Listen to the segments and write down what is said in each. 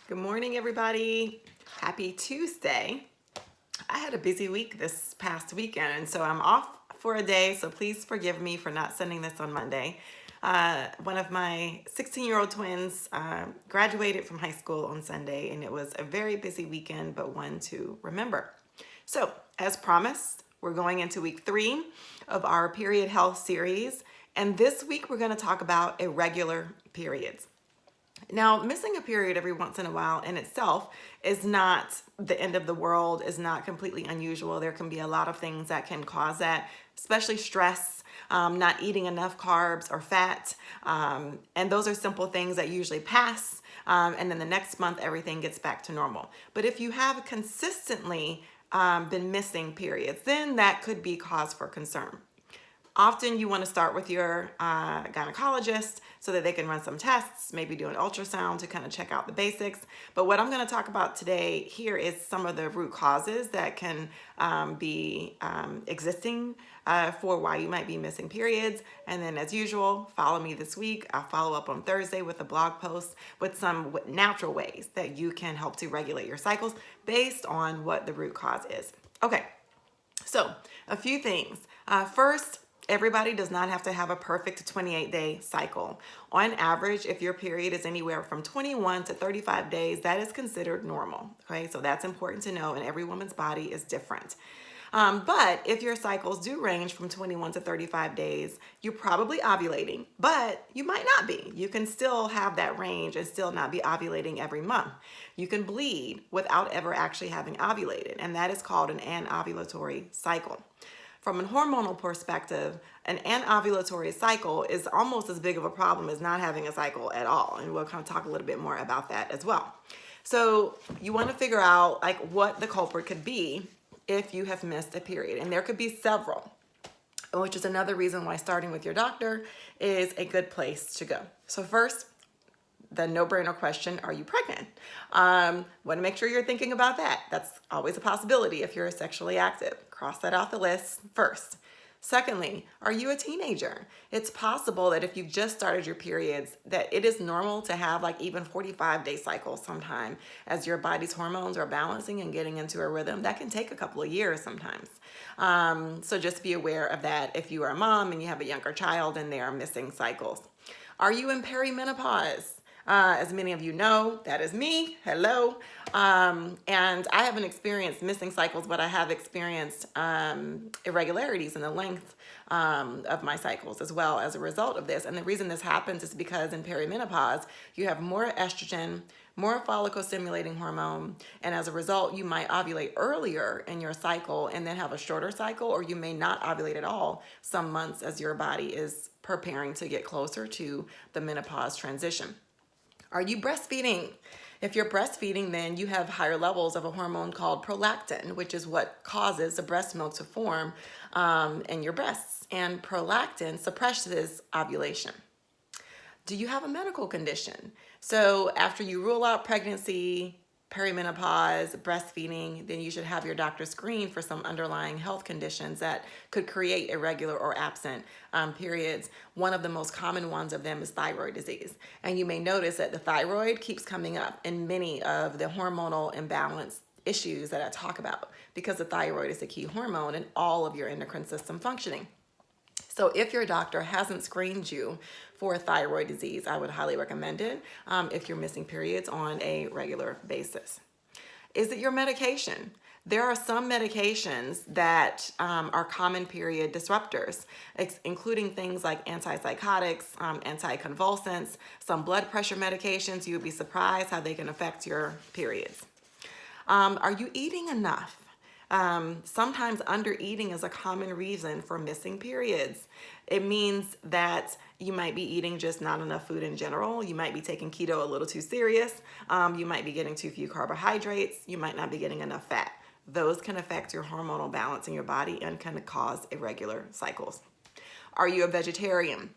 Good morning, everybody. Happy Tuesday. I had a busy week this past weekend, and so I'm off for a day, so please forgive me for not sending this on Monday. One of my 16-year-old twins graduated from high school on Sunday, and it was a very busy weekend, but one to remember. So, as promised, we're going into week 3 of our period health series, and this week we're going to talk about irregular periods. Now, missing a period every once in a while in itself is not the end of the world, is not completely unusual. There can be a lot of things that can cause that, especially stress, not eating enough carbs or fat. And those are simple things that usually pass. And then the next month, everything gets back to normal. But if you have consistently been missing periods, then that could be cause for concern. Often you want to start with your gynecologist so that they can run some tests, maybe do an ultrasound to kind of check out the basics. But what I'm going to talk about today here is some of the root causes that can be existing for why you might be missing periods. And then as usual, follow me this week. I'll follow up on Thursday with a blog post with some natural ways that you can help to regulate your cycles based on what the root cause is. Okay, so a few things. First, everybody does not have to have a perfect 28-day cycle. On average, if your period is anywhere from 21 to 35 days, that is considered normal. Okay, so that's important to know, and every woman's body is different. But if your cycles do range from 21 to 35 days, you're probably ovulating, but you might not be. You can still have that range and still not be ovulating every month. You can bleed without ever actually having ovulated, and that is called an anovulatory cycle. From a hormonal perspective, an anovulatory cycle is almost as big of a problem as not having a cycle at all. And we'll kind of talk a little bit more about that as well. So you want to figure out what the culprit could be if you have missed a period. And there could be several, which is another reason why starting with your doctor is a good place to go. So first, the no-brainer question, are you pregnant? Want to make sure you're thinking about that. That's always a possibility if you're sexually active. Cross that off the list first. Secondly, are you a teenager? It's possible that if you've just started your periods, that it is normal to have even 45-day cycles sometime as your body's hormones are balancing and getting into a rhythm. That can take a couple of years sometimes. So just be aware of that if you are a mom and you have a younger child and they are missing cycles. Are you in perimenopause? As many of you know, that is me. Hello. And I haven't experienced missing cycles, but I have experienced irregularities in the length of my cycles as well as a result of this. And the reason this happens is because in perimenopause, you have more estrogen, more follicle stimulating hormone, and as a result, you might ovulate earlier in your cycle and then have a shorter cycle, or you may not ovulate at all some months as your body is preparing to get closer to the menopause transition. Are you breastfeeding? If you're breastfeeding, then you have higher levels of a hormone called prolactin, which is what causes the breast milk to form in your breasts. And prolactin suppresses ovulation. Do you have a medical condition? So after you rule out pregnancy, perimenopause, breastfeeding, then you should have your doctor screen for some underlying health conditions that could create irregular or absent periods. One of the most common ones of them is thyroid disease. And you may notice that the thyroid keeps coming up in many of the hormonal imbalance issues that I talk about because the thyroid is a key hormone in all of your endocrine system functioning. So if your doctor hasn't screened you for thyroid disease, I would highly recommend it if you're missing periods on a regular basis. Is it your medication? There are some medications that are common period disruptors, including things like antipsychotics, anticonvulsants, some blood pressure medications. You would be surprised how they can affect your periods. Are you eating enough? Sometimes under-eating is a common reason for missing periods. It means that you might be eating just not enough food in general. You might be taking keto a little too serious. You might be getting too few carbohydrates. You might not be getting enough fat. Those can affect your hormonal balance in your body and can cause irregular cycles. Are you a vegetarian?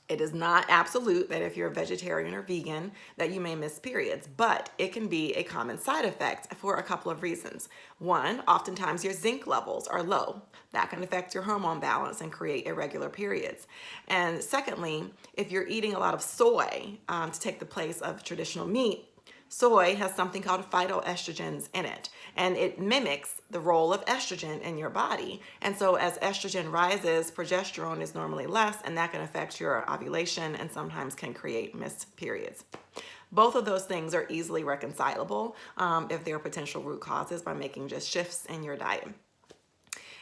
It is not absolute that if you're a vegetarian or vegan that you may miss periods, but it can be a common side effect for a couple of reasons. One, oftentimes your zinc levels are low. That can affect your hormone balance and create irregular periods. And secondly, if you're eating a lot of soy to take the place of traditional meat, Soy has something called phytoestrogens in it, and it mimics the role of estrogen in your body. And so as estrogen rises, progesterone is normally less, and that can affect your ovulation and sometimes can create missed periods. Both of those things are easily reconcilable if there are potential root causes by making just shifts in your diet.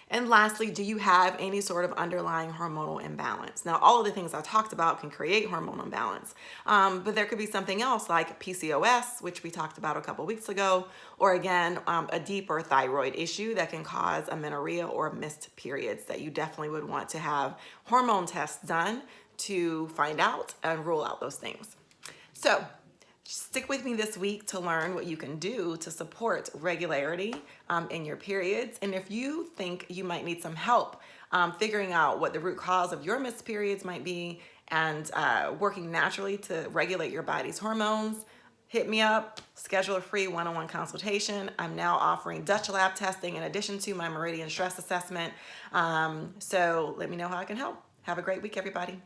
And lastly, do you have any sort of underlying hormonal imbalance? Now, all of the things I talked about can create hormonal imbalance, but there could be something else like PCOS, which we talked about a couple weeks ago, or again, a deeper thyroid issue that can cause amenorrhea or missed periods that you definitely would want to have hormone tests done to find out and rule out those things. So, stick with me this week to learn what you can do to support regularity in your periods. And if you think you might need some help figuring out what the root cause of your missed periods might be and working naturally to regulate your body's hormones, hit me up, schedule a free one-on-one consultation. I'm now offering Dutch lab testing in addition to my meridian stress assessment. So let me know how I can help. Have a great week, everybody.